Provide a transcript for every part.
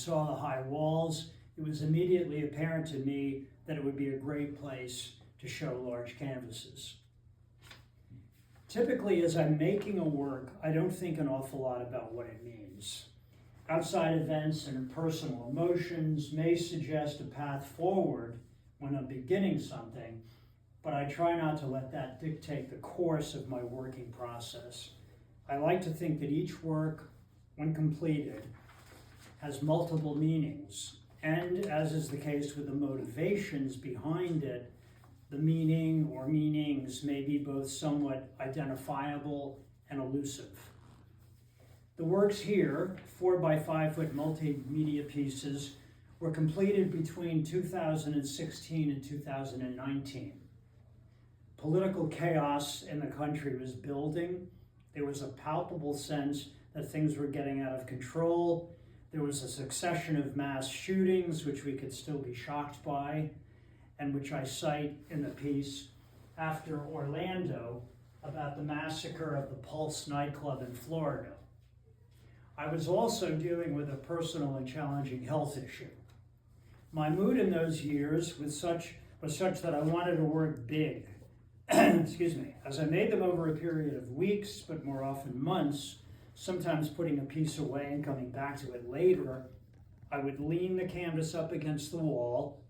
Saw the high walls, it was immediately apparent to me that it would be a great place to show large canvases. Typically, as I'm making a work, I don't think an awful lot about what it means. Outside events and personal emotions may suggest a path forward when I'm beginning something, but I try not to let that dictate the course of my working process. I like to think that each work, when completed, has multiple meanings, and as is the case with the motivations behind it, the meaning or meanings may be both somewhat identifiable and elusive. The works here, 4 by 5 foot multimedia pieces, were completed between 2016 and 2019. Political chaos in the country was building. There was a palpable sense that things were getting out of control. There was a succession of mass shootings, which we could still be shocked by, and which I cite in the piece after Orlando about the massacre of the Pulse nightclub in Florida. I was also dealing with a personal and challenging health issue. My mood in those years was such that I wanted to work big. Excuse me. As I made them over a period of weeks, but more often months, sometimes putting a piece away and coming back to it later, I would lean the canvas up against the wall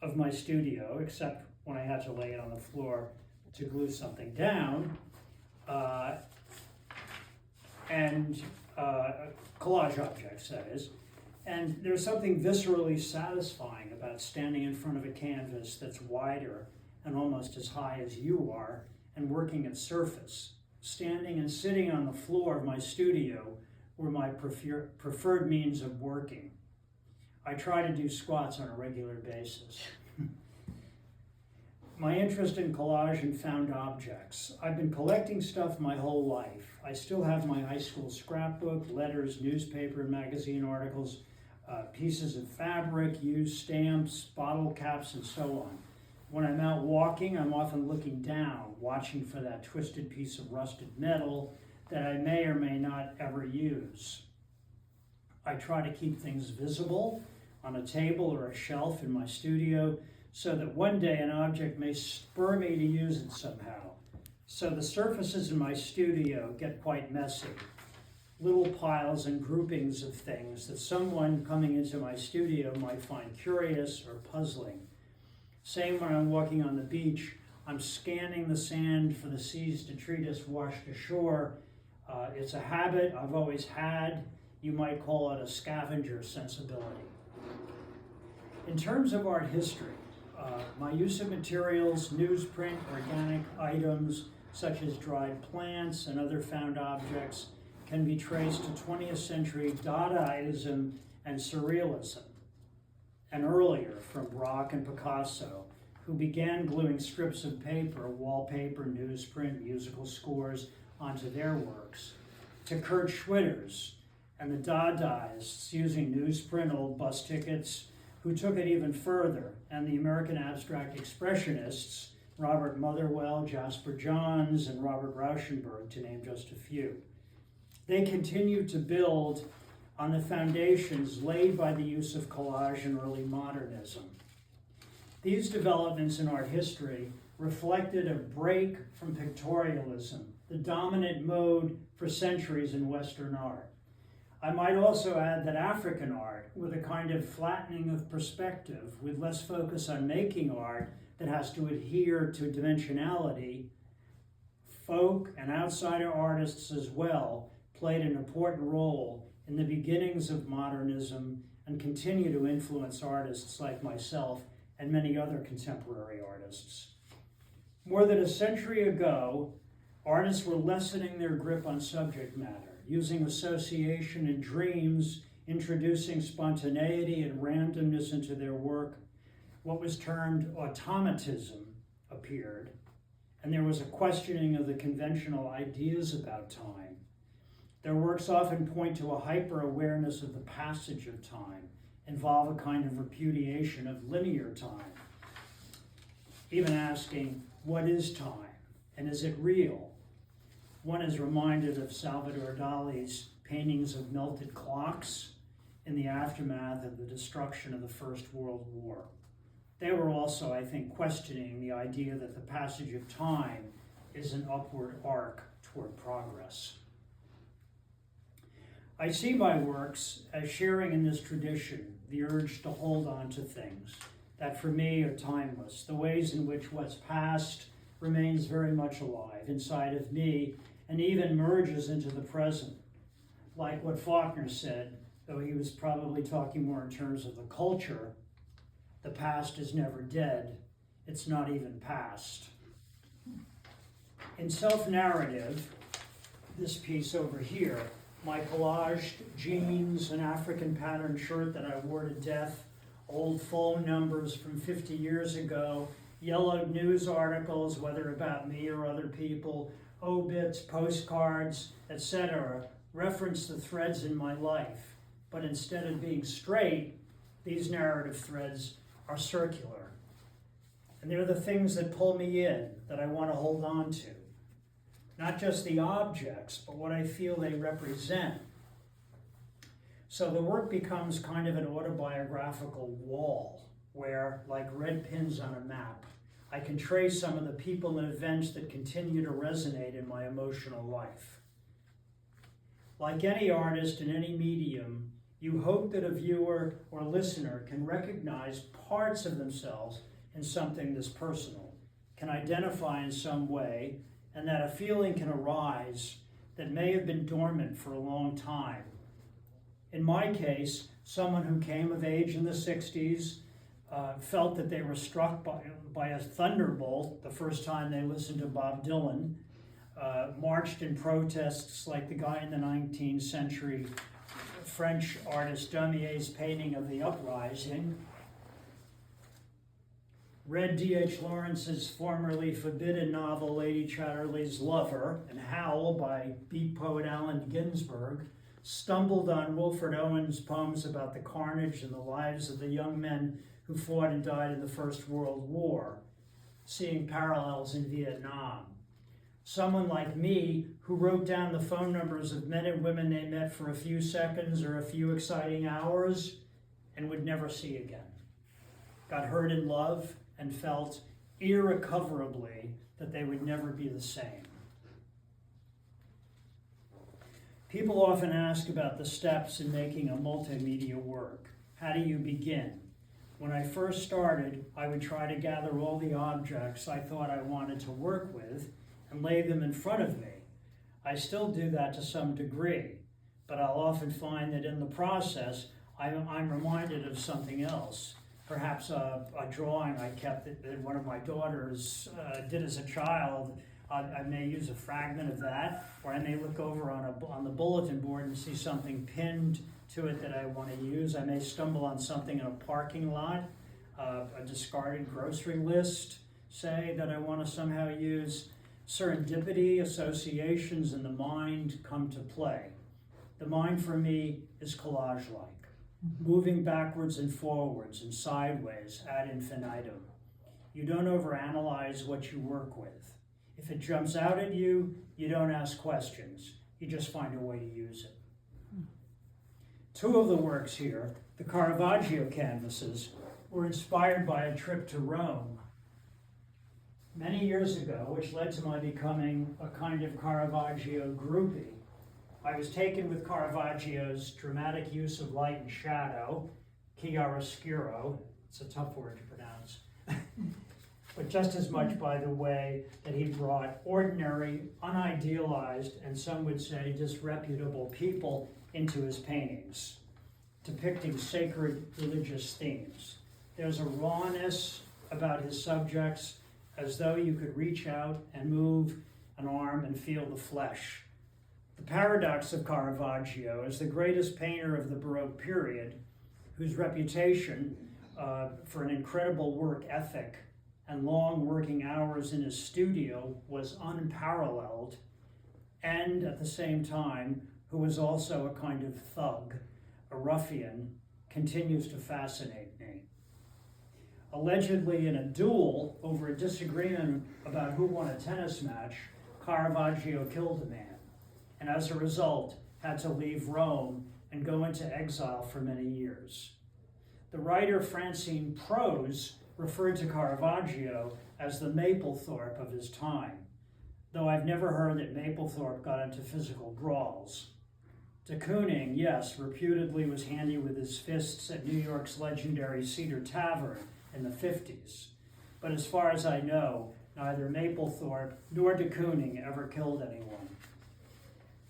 of my studio, except when I had to lay it on the floor to glue something down, and collage objects, that is. And there's something viscerally satisfying about standing in front of a canvas that's wider and almost as high as you are and working its surface. Standing and sitting on the floor of my studio were my preferred means of working. I try to do squats on a regular basis. My interest in collage and found objects. I've been collecting stuff my whole life. I still have my high school scrapbook, letters, newspaper and magazine articles, pieces of fabric, used stamps, bottle caps, and so on. When I'm out walking, I'm often looking down, watching for that twisted piece of rusted metal that I may or may not ever use. I try to keep things visible on a table or a shelf in my studio so that one day an object may spur me to use it somehow. So the surfaces in my studio get quite messy. Little piles and groupings of things that someone coming into my studio might find curious or puzzling. Same when I'm walking on the beach, I'm scanning the sand for the sea's detritus washed ashore. It's a habit I've always had. You might call it a scavenger sensibility. In terms of art history, my use of materials, newsprint, organic items, such as dried plants and other found objects, can be traced to 20th century Dadaism and Surrealism, and earlier from Braque and Picasso, who began gluing strips of paper, wallpaper, newsprint, musical scores onto their works, to Kurt Schwitters and the Dadaists using newsprint, old bus tickets, who took it even further, and the American abstract expressionists, Robert Motherwell, Jasper Johns, and Robert Rauschenberg, to name just a few. They continued to build on the foundations laid by the use of collage in early modernism. These developments in art history reflected a break from pictorialism, the dominant mode for centuries in Western art. I might also add that African art, with a kind of flattening of perspective, with less focus on making art that has to adhere to dimensionality, folk and outsider artists as well played an important role in the beginnings of modernism and continue to influence artists like myself and many other contemporary artists. More than a century ago, artists were lessening their grip on subject matter, using association and dreams, introducing spontaneity and randomness into their work. What was termed automatism appeared, and there was a questioning of the conventional ideas about time. Their works often point to a hyper-awareness of the passage of time, involve a kind of repudiation of linear time, even asking, what is time, and is it real? One is reminded of Salvador Dali's paintings of melted clocks in the aftermath of the destruction of the First World War. They were also, I think, questioning the idea that the passage of time is an upward arc toward progress. I see my works as sharing in this tradition, the urge to hold on to things that for me are timeless, the ways in which what's past remains very much alive inside of me and even merges into the present. Like what Faulkner said, though he was probably talking more in terms of the culture, the past is never dead, it's not even past. In self-narrative, this piece over here, my collaged jeans, an African patterned shirt that I wore to death, old phone numbers from 50 years ago, yellowed news articles, whether about me or other people, obits, postcards, etc., reference the threads in my life. But instead of being straight, these narrative threads are circular. And they're the things that pull me in, that I want to hold on to. Not just the objects, but what I feel they represent. So the work becomes kind of an autobiographical wall where, like red pins on a map, I can trace some of the people and events that continue to resonate in my emotional life. Like any artist in any medium, you hope that a viewer or listener can recognize parts of themselves in something this personal, can identify in some way, and that a feeling can arise that may have been dormant for a long time. In my case, someone who came of age in the 60s, felt that they were struck by a thunderbolt the first time they listened to Bob Dylan, marched in protests like the guy in the 19th century French artist Damier's painting of the Uprising, read D.H. Lawrence's formerly forbidden novel Lady Chatterley's Lover and Howl by beat poet Allen Ginsberg, stumbled on Wilfred Owen's poems about the carnage and the lives of the young men who fought and died in the First World War, seeing parallels in Vietnam. Someone like me who wrote down the phone numbers of men and women they met for a few seconds or a few exciting hours and would never see again. Got hurt in love and felt irrecoverably that they would never be the same. People often ask about the steps in making a multimedia work. How do you begin? When I first started, I would try to gather all the objects I thought I wanted to work with and lay them in front of me. I still do that to some degree, but I'll often find that in the process, I'm reminded of something else. Perhaps a drawing I kept that one of my daughters did as a child. I may use a fragment of that, or I may look over on the bulletin board and see something pinned to it that I want to use. I may stumble on something in a parking lot, a discarded grocery list, say, that I want to somehow use. Serendipity, associations in the mind come to play. The mind for me is collage-like, moving backwards and forwards and sideways ad infinitum. You don't overanalyze what you work with. If it jumps out at you, you don't ask questions. You just find a way to use it. Two of the works here, the Caravaggio canvases, were inspired by a trip to Rome many years ago, which led to my becoming a kind of Caravaggio groupie. I was taken with Caravaggio's dramatic use of light and shadow, chiaroscuro, it's a tough word to pronounce, but just as much by the way that he brought ordinary, unidealized, and some would say disreputable people into his paintings, depicting sacred religious themes. There's a rawness about his subjects, as though you could reach out and move an arm and feel the flesh. The paradox of Caravaggio as the greatest painter of the Baroque period, whose reputation for an incredible work ethic and long working hours in his studio was unparalleled, and at the same time, who was also a kind of thug, a ruffian, continues to fascinate me. Allegedly in a duel over a disagreement about who won a tennis match, Caravaggio killed a man, and as a result had to leave Rome and go into exile for many years. The writer Francine Prose referred to Caravaggio as the Mapplethorpe of his time, though I've never heard that Mapplethorpe got into physical brawls. De Kooning, yes, reputedly was handy with his fists at New York's legendary Cedar Tavern in the 50s. But as far as I know, neither Mapplethorpe nor de Kooning ever killed anyone.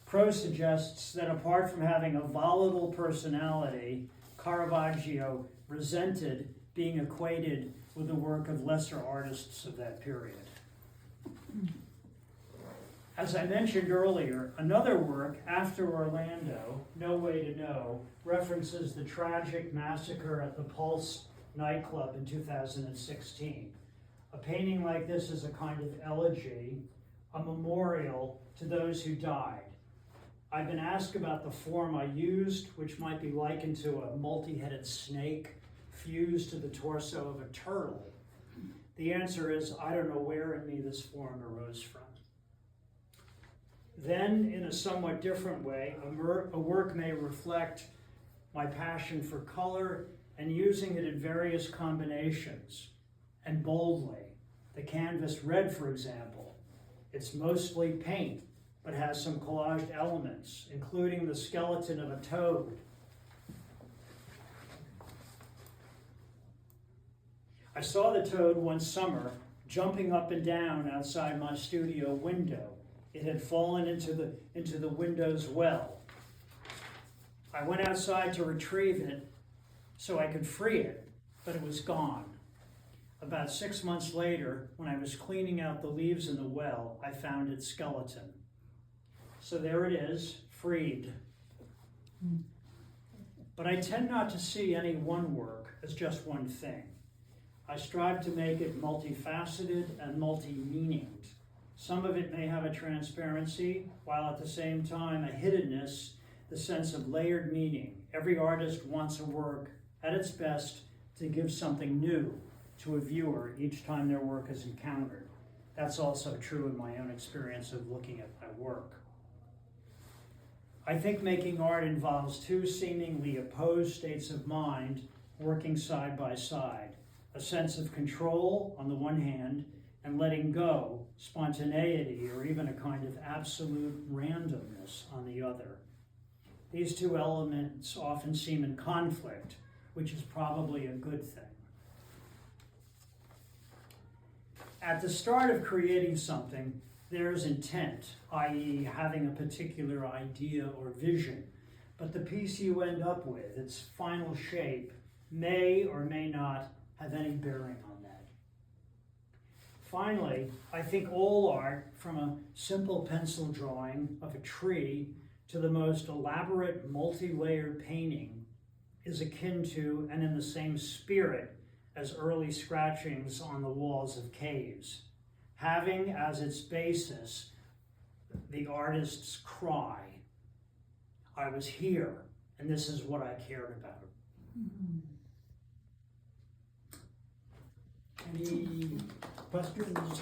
Prose suggests that apart from having a volatile personality, Caravaggio resented being equated with the work of lesser artists of that period. As I mentioned earlier, another work, After Orlando, No Way to Know, references the tragic massacre at the Pulse nightclub in 2016. A painting like this is a kind of elegy, a memorial to those who died. I've been asked about the form I used, which might be likened to a multi-headed snake fused to the torso of a turtle. The answer is, I don't know where in me this form arose from. Then, in a somewhat different way, a work may reflect my passion for color and using it in various combinations and boldly. The canvas red, for example, it's mostly paint, but has some collaged elements, including the skeleton of a toad. I saw the toad one summer jumping up and down outside my studio window. It had fallen into the window's well. I went outside to retrieve it so I could free it, but it was gone. About 6 months later, when I was cleaning out the leaves in the well, I found its skeleton. So there it is, freed. But I tend not to see any one work as just one thing. I strive to make it multifaceted and multi-meaninged. Some of it may have a transparency, while at the same time a hiddenness, the sense of layered meaning. Every artist wants a work at its best to give something new to a viewer each time their work is encountered. That's also true in my own experience of looking at my work. I think making art involves two seemingly opposed states of mind working side by side. A sense of control on the one hand, and letting go, spontaneity, or even a kind of absolute randomness on the other. These two elements often seem in conflict, which is probably a good thing. At the start of creating something, there's intent, i.e. having a particular idea or vision, but the piece you end up with, its final shape, may or may not have any bearing on that. Finally, I think all art, from a simple pencil drawing of a tree to the most elaborate multi-layered painting, is akin to and in the same spirit as early scratchings on the walls of caves, having as its basis the artist's cry. I was here, and this is what I cared about. Any questions?